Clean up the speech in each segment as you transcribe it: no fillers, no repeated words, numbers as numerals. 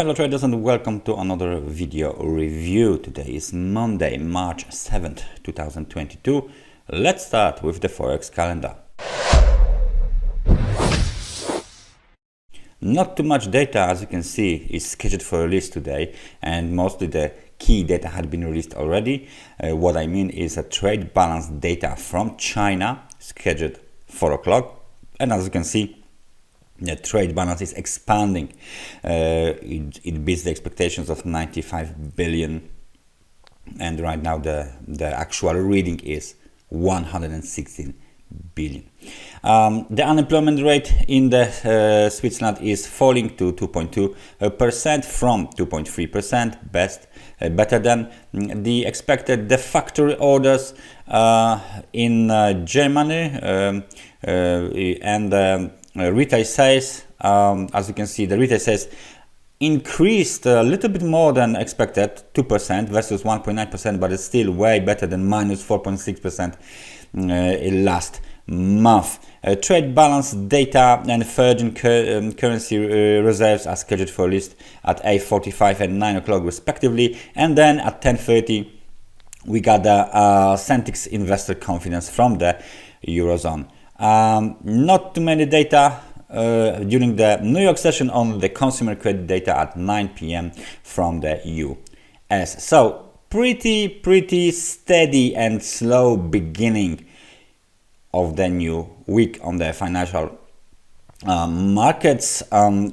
Hello traders and welcome to another video review. Today is Monday, March 7th, 2022. Let's start with the Forex calendar. Not too much data, as you can see, is scheduled for release today, and mostly the key data had been released already. What I mean is a trade balance data from China scheduled 4 o'clock, and as you can see, the trade balance is expanding. It beats the expectations of 95 billion, and right now the actual reading is 116 billion. The unemployment rate in the Switzerland is falling to 2.2% from 2.3%, better than the expected. The factory orders in Germany and retail sales, as you can see, the retail sales increased a little bit more than expected, 2% versus 1.9%, but it's still way better than minus 4.6% last month. Trade balance data and foreign currency reserves are scheduled for list at 8:45 and 9 o'clock respectively, and then at 10:30 we got the Sentix investor confidence from the Eurozone. Not too many data during the New York session, on the consumer credit data at 9 p.m. from the US. So pretty steady and slow beginning of the new week on the financial markets.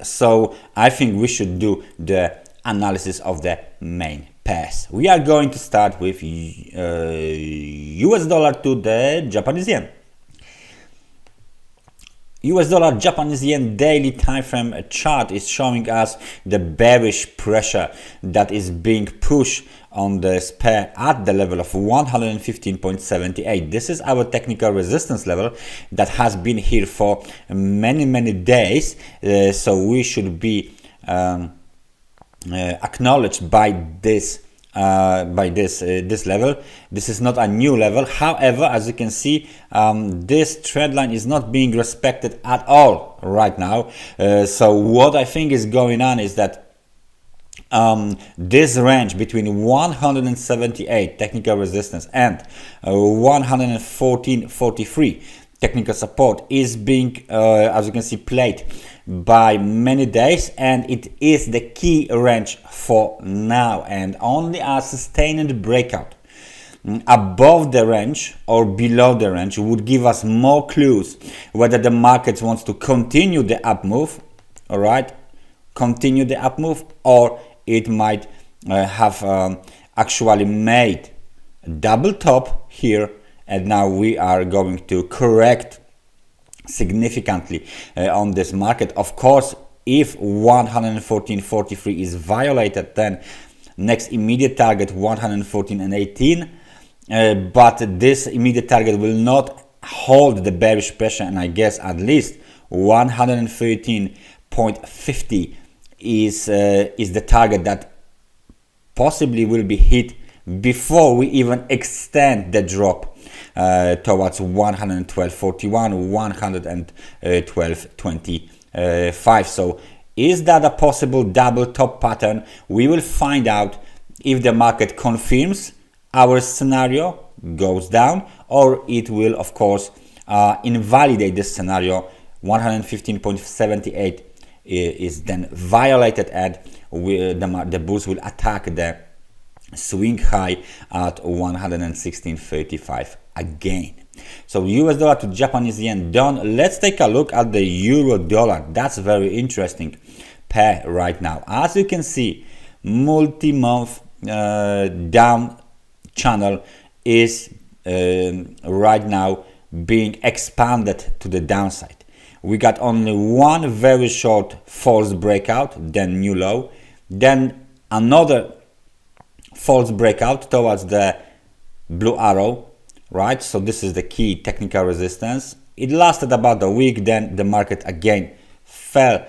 So I think we should do the analysis of the main pairs. We are going to start with US dollar to the Japanese yen. US dollar Japanese yen daily time frame chart is showing us the bearish pressure that is being pushed on the pair at the level of 115.78. This is our technical resistance level that has been here for many days, so we should be acknowledged by this level. This is not a new level. However, as you can see, this trend line is not being respected at all right now. So what I think is going on is that this range between 178 technical resistance and 114.43 technical support is being, as you can see, played by many days, and it is the key range for now, and only a sustained breakout above the range or below the range would give us more clues whether the market wants to continue the up move, all right, continue the up move, or it might have actually made double top here, and now we are going to correct significantly on this market. Of course, if 114.43 is violated, then next immediate target 114.18, but this immediate target will not hold the bearish pressure, and I guess at least 113.50 is the target that possibly will be hit before we even extend the drop towards 112.41, 112.25. So is that a possible double top pattern? We will find out if the market confirms our scenario, goes down, or it will of course invalidate this scenario. 115.78 is then violated, and the bulls will attack the swing high at 116.35 again. So US dollar to Japanese yen done. Let's take a look at the euro dollar. That's a very interesting pair right now. As you can see, multi-month down channel is right now being expanded to the downside. We got only one very short false breakout, then new low, then another false breakout towards the blue arrow, right? So this is the key technical resistance. It lasted about a week, then the market again fell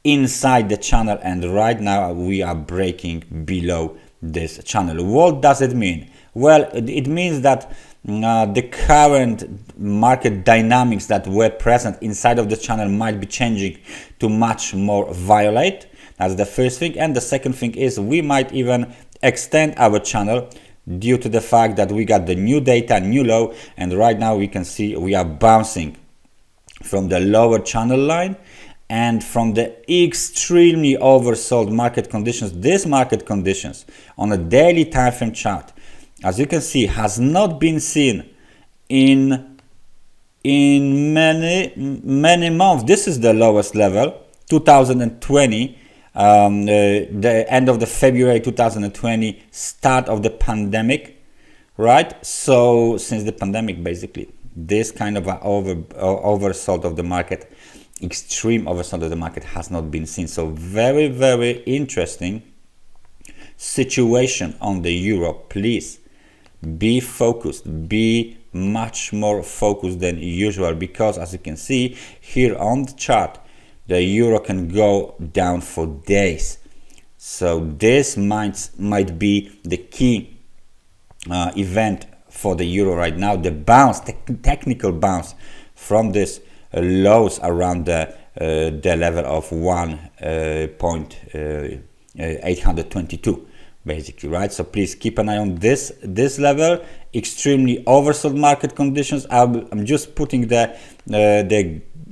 inside the channel, and right now we are breaking below this channel. What does it mean? Well, it means that the current market dynamics that were present inside of the channel might be changing to much more violent. That's the first thing. And the second thing is we might even extend our channel due to the fact that we got the new data, new low, and right now we can see we are bouncing from the lower channel line and from the extremely oversold market conditions. These market conditions on a daily time frame chart, as you can see, has not been seen in many months. This is the lowest level, 2020, the end of the February 2020, start of the pandemic, right? So since the pandemic, basically, this kind of oversold of the market, extreme oversold of the market, has not been seen. So very, very interesting situation on the euro. Please be focused, be much more focused than usual, because as you can see here on the chart, the euro can go down for days. So this might be the key event for the euro right now. The bounce, technical bounce from this lows around the level of 1.822 basically, right? So please keep an eye on this level. Extremely oversold market conditions. I'm just putting the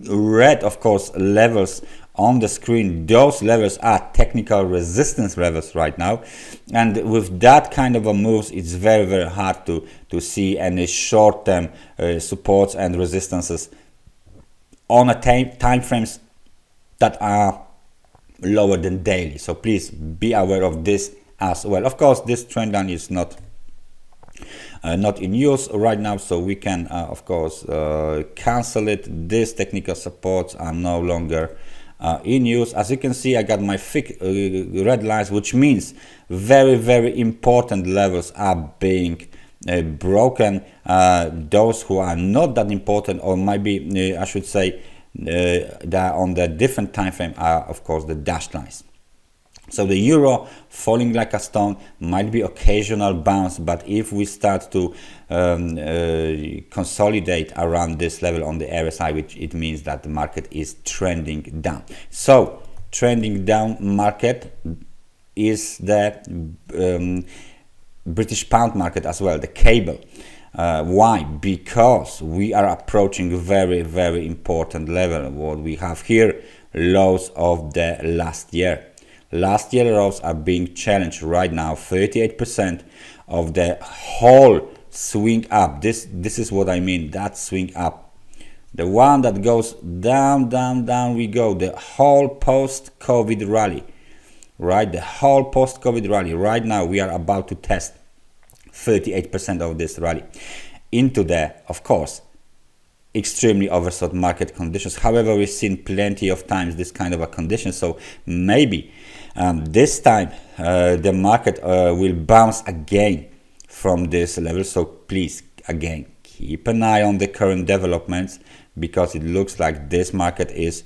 red, of course, levels on the screen. Those levels are technical resistance levels right now, and with that kind of a moves, it's very, very hard to see any short-term supports and resistances on a time frames that are lower than daily. So please be aware of this as well. Of course, this trend line is not in use right now, so we can of course cancel it. These technical supports are no longer in use. As you can see, I got my thick red lines, which means very, very important levels are being broken. Those who are not that important, or maybe I should say that on the different time frame, are of course the dashed lines. So the euro falling like a stone, might be occasional bounce, but if we start to consolidate around this level on the RSI, which it means that the market is trending down. So trending down market is the British pound market as well, the cable. Why? Because we are approaching very, very important level. What we have here, lows of the last year. Last year lows are being challenged right now. 38% of the whole swing up. This is what I mean, that swing up. The one that goes down, down, down we go. The whole post-COVID rally, right? The whole post-COVID rally. Right now we are about to test 38% of this rally into the, of course, extremely oversold market conditions. However, we've seen plenty of times this kind of a condition, so maybe this time the market will bounce again from this level. So please, again, keep an eye on the current developments, because it looks like this market is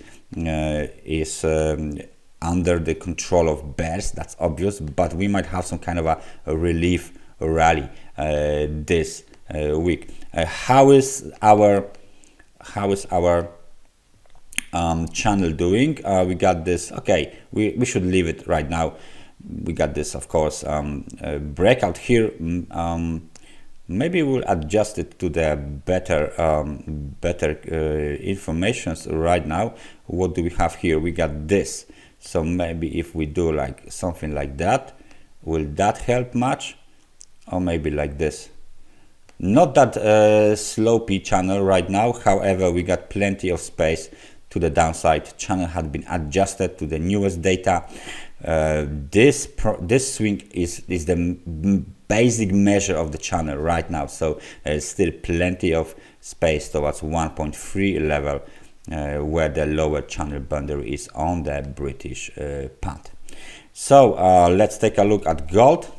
under the control of bears. That's obvious, but we might have some kind of a relief rally this week. How is our channel doing? We got this. Okay, we should leave it right now. We got this, of course, breakout here. Maybe we'll adjust it to the better informations right now. What do we have here? We got this. So maybe if we do like something like that, will that help much? Or maybe like this. Not that slopey channel right now. However, we got plenty of space to the downside. Channel had been adjusted to the newest data. This swing is the basic measure of the channel right now. So there's still plenty of space towards 1.3 level, where the lower channel boundary is on the British pound. So let's take a look at gold.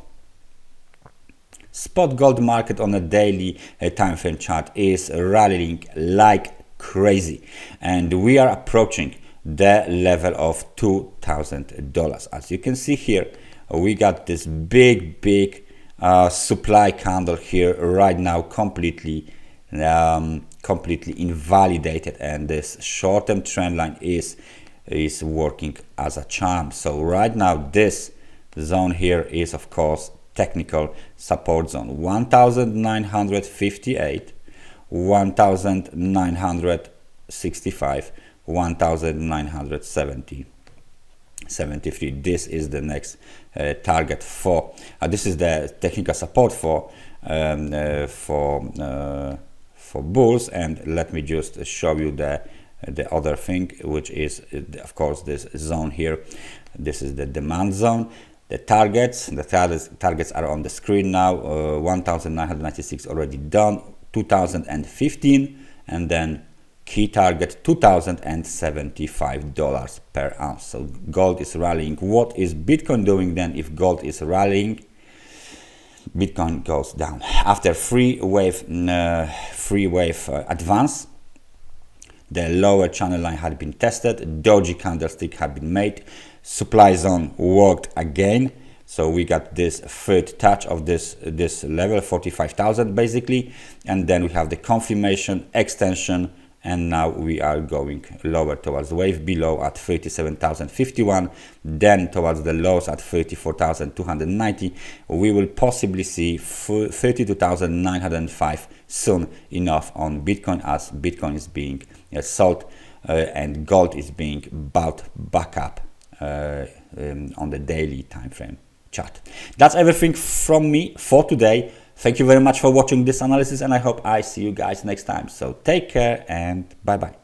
Spot gold market on a daily time frame chart is rallying like crazy, and we are approaching the level of $2,000. As you can see here, we got this big supply candle here right now, completely invalidated, and this short-term trend line is is working as a charm. So right now this zone here is of course technical support zone, 1958, 1965, 1973. This is the next target for this is the technical support for bulls. And let me just show you the other thing, which is of course this zone here. This is the demand zone. The targets are on the screen now. 1996 already done, 2015, and then key target $2075 per ounce. So gold is rallying. What is Bitcoin doing then? If gold is rallying, Bitcoin goes down after free wave advance. The lower channel line had been tested, doji candlestick had been made, supply zone worked again. So we got this third touch of this level, 45,000 basically, and then we have the confirmation, extension, and now we are going lower towards the wave below at 37,051, then towards the lows at 34,290. We will possibly see 32,905 soon enough on Bitcoin, as Bitcoin is being sold and gold is being bought back up on the daily time frame chart. That's everything from me for today. Thank you very much for watching this analysis, and I hope I see you guys next time. So take care and bye bye.